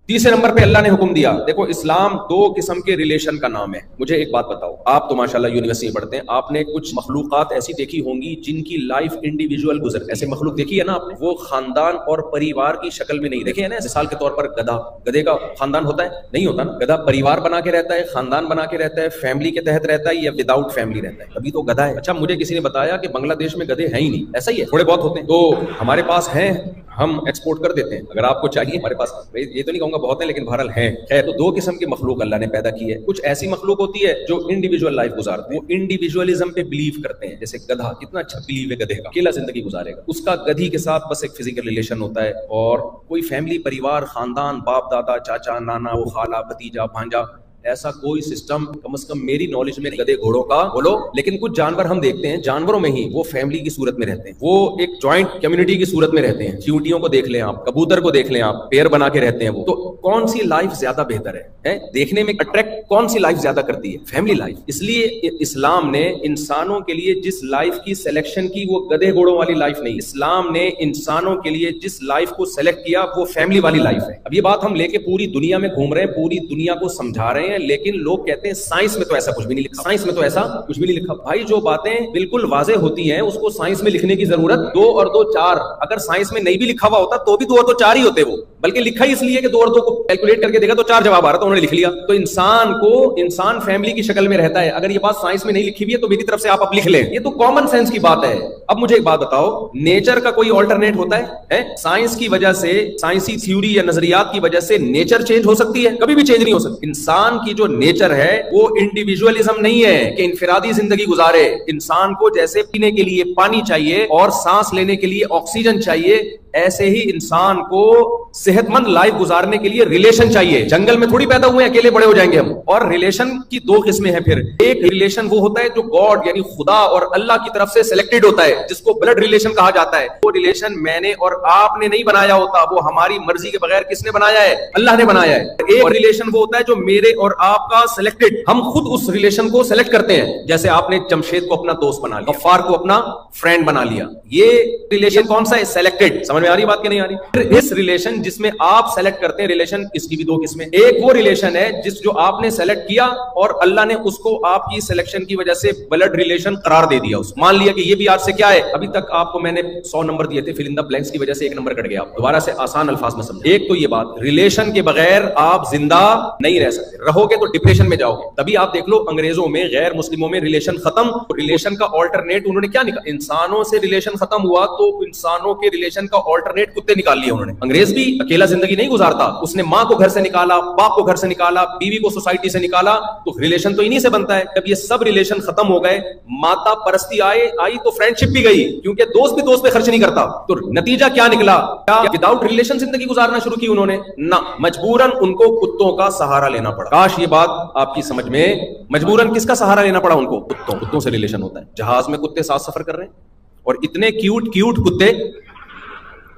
तीसरे नंबर पे अल्लाह ने हुक्म दिया, देखो इस्लाम दो किस्म के रिलेशन का नाम है। मुझे एक बात बताओ, आप तो माशाल्लाह यूनिवर्सिटी पढ़ते हैं, आपने कुछ मखलूकात ऐसी देखी होंगी जिनकी लाइफ इंडिविजुअल गुजर, ऐसे मखलूक देखी है ना आपने, वो खानदान और परिवार की शक्ल में नहीं देखे है ना। मिसाल के तौर पर गधा, गधे का खानदान होता है? नहीं होता ना। गधा परिवार बना के रहता है, खानदान बना के रहता है, फैमिली के तहत रहता है, या विदाउट फैमिली रहता है, तभी तो गधा है। अच्छा, मुझे किसी ने बताया कि बांग्लादेश में गधे हैं ही नहीं, ऐसा ही है, थोड़े बहुत होते हैं, तो हमारे पास हैं, हम एक्सपोर्ट कर देते हैं, अगर आपको चाहिए हमारे पास, ये तो नहीं कहूंगा बहुत है, लेकिन बहरहाल हैं। खैर, तो दो किस्म की मखलूक अल्लाह ने पैदा की है। कुछ ऐसी मखलूक होती है जो इंडिविजुअल लाइफ गुजारते हैं, वो इंडिविजुअलिज्म पे बिलीव करते हैं। जैसे गधा, कितना अच्छा बिलीव है गधे का, अकेला जिंदगी गुजारेगा, उसका गधी के साथ बस एक फिजिकल रिलेशन होता है, और कोई फैमिली, परिवार, खानदान, बाप दादा, चाचा, नाना, वो खाला, भतीजा, भांजा, ऐसा कोई सिस्टम कम से कम मेरी नॉलेज में गधे घोड़ों का बोलो। लेकिन कुछ जानवर हम देखते हैं, जानवरों में ही वो फैमिली की सूरत में रहते हैं, वो एक जॉइंट कम्युनिटी की सूरत में रहते हैं। चींटियों को देख लें आप, कबूतर को देख लें आप, पेड़ बना के रहते हैं वो। तो कौन सी लाइफ ज्यादा बेहतर है? देखने में अट्रैक्ट कौन सी लाइफ ज्यादा करती है? Family life. इसलिए इस्लाम ने इंसानों के लिए जिस लाइफ की सिलेक्शन की, वो गधे घोड़ों वाली लाइफ नहीं। इस्लाम ने इंसानों के लिए जिस लाइफ को सेलेक्ट किया, वो फैमिली वाली लाइफ है। अब ये बात हम लेके पूरी दुनिया में घूम रहे हैं, पूरी दुनिया को समझा रहे हैं, लेकिन लोग कहते हैं साइंस में तो ऐसा कुछ भी नहीं लिखा, साइंस में तो ऐसा कुछ भी नहीं लिखा। भाई, जो बातें बिल्कुल वाजे होती हैं उसको साइंस में लिखने की जरूरत, 2 और 2 4। अगर साइंस में नहीं भी लिखा हुआ होता तो भी 2 और 2 4 ही होते वो, बल्कि लिखा ही इसलिए कि 2 और 2 को कैलकुलेट करके देखा तो 4 जवाब आ रहा था, उन्होंने लिख लिया। तो इंसान फैमिली की शक्ल में रहता है। अगर ये बात साइंस में नहीं लिखी हुई है तो मेरी तरफ से आप अब लिख लें, ये तो कॉमन सेंस की बात है। अब मुझे एक बात बताओ, नेचर का कोई ऑल्टरनेट होता है? साइंस की वजह से, साइंसी थ्योरी या नजरियात की वजह से नेचर चेंज हो सकती है? कभी भी चेंज नहीं हो सकती। इंसान की जो नेचर है वो इंडिविजुअलिज्म नहीं है कि इंफरादी जिंदगी गुजारे। इंसान को जैसे पीने के लिए पानी चाहिए और सांस लेने के लिए ऑक्सीजन चाहिए, ऐसे ही इंसान को सेहतमंद लाइफ गुजारने के लिए रिलेशन चाहिए। जंगल में थोड़ी पैदा हुए अकेले बड़े हो जाएंगे हम। और रिलेशन की 2 किस्में हैं। फिर एक रिलेशन वो होता है जो गॉड यानी खुदा और अल्लाह की तरफ से सिलेक्टेड होता है, जिसको ब्लड रिलेशन कहा जाता है। वो रिलेशन मैंने और आपने नहीं बनाया होता, वो हमारी मर्जी के बगैर किसने बनाया है? अल्लाह ने बनाया है। एक रिलेशन वो होता है जो मेरे और आपका सिलेक्टेड, हम खुद उस रिलेशन को सिलेक्ट करते हैं। जैसे आपने जमशेद को अपना दोस्त बना लिया, गफ्फार को अपना फ्रेंड बना लिया, ये रिलेशन कौन सा है? सिलेक्टेड। समझ में आ रही बात कि नहीं आ रही? फिर इस रिलेशन जिसमें आप सेलेक्ट करते हैं रिलेशन, इसकी भी 2 किस्में। एक वो रिलेशन है जो आपने सेलेक्ट किया और अल्लाह ने उसको आपकी सिलेक्शन की वजह से ब्लड रिलेशन करार दे दिया। मान लिया कि ये भी आपसे क्या है, अभी तक आपको मैंने 100 नंबर दिए थे, फिल इन द ब्लैंक्स की वजह से 1 नंबर कट गया। दोबारा से आसान अल्फाज में समझे। एक तो ये बात, रिलेशन के बगैर आप जिंदा नहीं रह सकते, रहोगे तो डिप्रेशन में जाओगे। तभी आप देख लो अंग्रेजों में, गैर मुस्लिमों में रिलेशन खत्म, रिलेशन का ऑल्टरनेट उन्होंने क्या निकाला? इंसानों से रिलेशन खत्म हुआ तो इंसानों के रिलेशन का ऑल्टरनेट कुत्ते निकाल लिए उन्होंने। अंग्रेज भी अकेला जिंदगी नहीं गुजारता, उसने माँ को घर से निकाला, बाप को घर से निकाला, बीवी को सोसाइटी से निकाला, तो रिलेशन तो इन्हीं से बनता है। जब ये सब रिलेशन खत्म हो गए, माता परस्ती आई तो फ्रेंडशिप भी गई, क्योंकि दोस्त भी दोस्त पे खर्च नहीं करता। तो नतीजा क्या निकला? क्या विदाउट रिलेशन जिंदगी गुजारना शुरू की उन्होंने? ना, मजबूरन उनको कुत्तों का सहारा लेना पड़ा। काश ये बात आपकी समझ में, मजबूरन किसका सहारा लेना पड़ा उनको? कुत्तों से रिलेशन होता है। जहाज में कुत्ते साथ सफर कर रहे हैं और इतने क्यूट कुत्ते,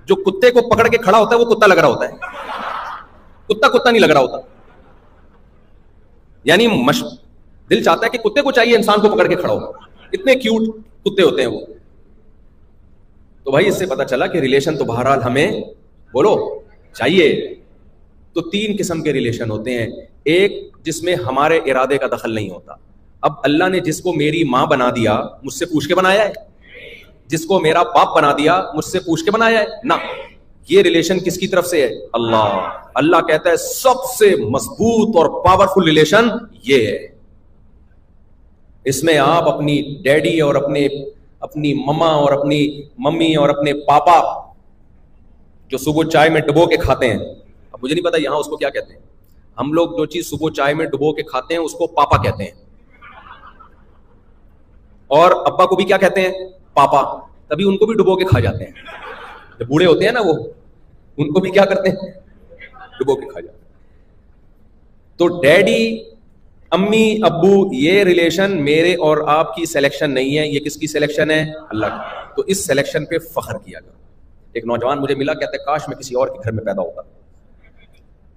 जो कुत्ते को पकड़ के खड़ा होता है वो कुत्ता लग रहा होता है, कुत्ता नहीं लग रहा होता। यानी दिल चाहता है कि कुत्ते को चाहिए इंसान को पकड़ के खड़ा हो, इतने क्यूट कुत्ते होते हैं वो। तो भाई इससे पता चला कि रिलेशन तो बहरहाल हमें बोलो चाहिए। तो 3 किस्म के रिलेशन होते हैं। एक जिसमें हमारे इरादे का दखल नहीं होता। अब अल्लाह ने जिसको मेरी मां बना दिया, मुझसे पूछ के बनाया है? जिसको मेरा बाप बना दिया, मुझसे पूछ के बनाया है? ना। ये रिलेशन किसकी तरफ से है? अल्लाह कहता है सबसे मजबूत और पावरफुल रिलेशन ये है। इसमें आप अपनी डैडी और अपनी मम्मा और अपनी मम्मी और अपने पापा जो सुबह चाय में डुबो के खाते हैं, अब मुझे नहीं पता यहां उसको क्या कहते हैं, हम लोग जो चीज सुबह चाय में डुबो के खाते हैं उसको पापा कहते हैं, और अब्बा को भी क्या कहते हैं? पापा। तभी उनको भी डुबो के खा जाते हैं। जब बूढ़े होते हैं ना वो, उनको भी क्या करते हैं? डुबो के खा जाते हैं। तो डैडी, अम्मी, अब्बू, ये रिलेशन मेरे और आपकी सिलेक्शन नहीं है, ये किसकी सिलेक्शन है? अल्लाह की। तो इस सिलेक्शन पे फख्र किया करो। एक नौजवान मुझे मिला, कहते काश मैं किसी और के घर में पैदा होता।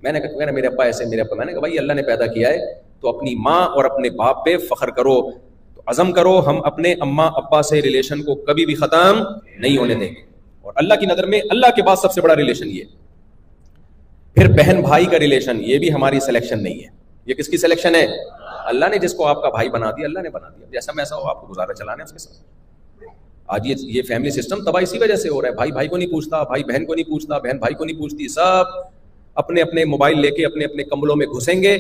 मैंने कहा मेरे अब्बा ऐसे, मेरे अब्बा। मैंने कहा भाई अल्लाह ने पैदा किया है तो अपनी माँ और अपने बाप पे फख्र करो, तो अज़म करो हम अपने अम्मा अब्बा से रिलेशन को कभी भी खत्म नहीं होने देंगे। और अल्लाह की नज़र में अल्लाह के बाद सबसे बड़ा रिलेशन ये। پھر بہن بھائی کا ریلیشن، یہ بھی ہماری سلیکشن نہیں ہے، یہ کس کی سلیکشن ہے؟ اللہ نے جس کو آپ کا بھائی بنا دیا، اللہ نے بنا دیا، جیسا میسا ہو آپ کو گزارا چلانا ہے اس کے ساتھ. آج یہ فیملی سسٹم تباہ اسی وجہ سے ہو رہا ہے. بھائی بھائی کو نہیں پوچھتا، بھائی بہن کو نہیں پوچھتا، بہن بھائی کو نہیں پوچھتی، سب اپنے اپنے موبائل لے کے اپنے اپنے کمروں میں گھسیں گے.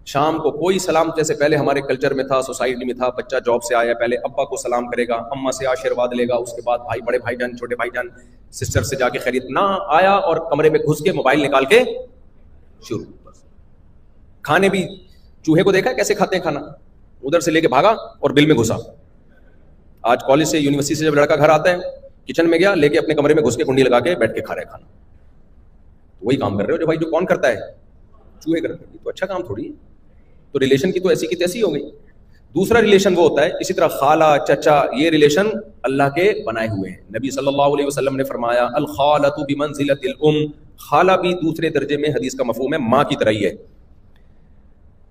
شام کو کوئی سلام، جیسے پہلے ہمارے کلچر میں تھا، سوسائٹی میں تھا، بچہ جاب سے آیا پہلے ابا کو سلام کرے گا، اماں سے آشیرواد لے گا، اس کے بعد بھائی، بڑے بھائی جان، چھوٹے بھائی جان، سسٹر سے جا کے خرید نہ آیا اور کمرے میں گھس کے موبائل نکال کے شروع. کھانے بھی چوہے کو دیکھا کیسے کھاتے ہیں کھانا، ادھر سے لے کے بھاگا اور بل میں گھسا. آج کالج سے یونیورسٹی سے جب لڑکا گھر آتا ہے، کچن میں گیا، لے کے اپنے کمرے میں گھس کے کنڈی لگا کے بیٹھ کے کھا رہے کھانا. وہی کام کر رہے ہو جو بھائی جو کون کرتا ہے، چوہے کرتے ہیں. تو اچھا کام تھوڑی ہے. تو ریلیشن کی تو ایسی کی تیسی ہو گئی. دوسرا ریلیشن وہ ہوتا ہے اسی طرح خالہ چچا، یہ ریلیشن اللہ کے بنائے ہوئے ہیں. نبی صلی اللہ علیہ وسلم نے فرمایا الخالۃ بمنزلۃ الام، خالہ بھی دوسرے درجے میں حدیث کا مفہوم ہے ماں کی طرح ہی ہے.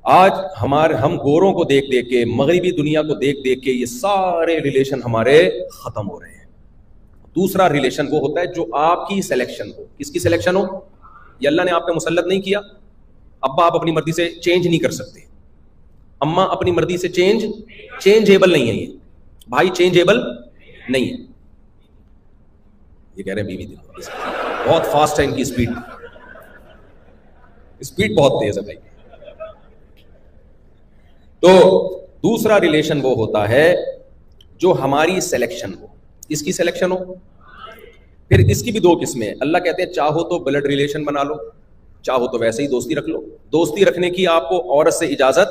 آج ہم گوروں کو دیکھ دیکھ کے، مغربی دنیا کو دیکھ دیکھ کے یہ سارے ریلیشن ہمارے ختم ہو رہے ہیں. دوسرا ریلیشن وہ ہوتا ہے جو آپ کی سلیکشن ہو. کس کی سلیکشن ہو؟ یہ اللہ نے آپ پہ مسلط نہیں کیا. ابا آپ اپنی مرضی سے چینج نہیں کر سکتے، اماں اپنی مرضی سے چینجیبل نہیں ہے، یہ بھائی چینجیبل نہیں ہے. یہ کہہ رہے ہیں بیوی دیکھو بہت فاسٹ ہے، ان کی اسپیڈ بہت تیز ہے بھائی. تو دوسرا ریلیشن وہ ہوتا ہے جو ہماری سلیکشن ہو. اس کی سلیکشن ہو. پھر اس کی بھی دو قسمیں ہیں. اللہ کہتے ہیں چاہو تو بلڈ ریلیشن بنا لو، چاہو تو ویسے ہی دوستی رکھ لو. دوستی رکھنے کی آپ کو عورت سے اجازت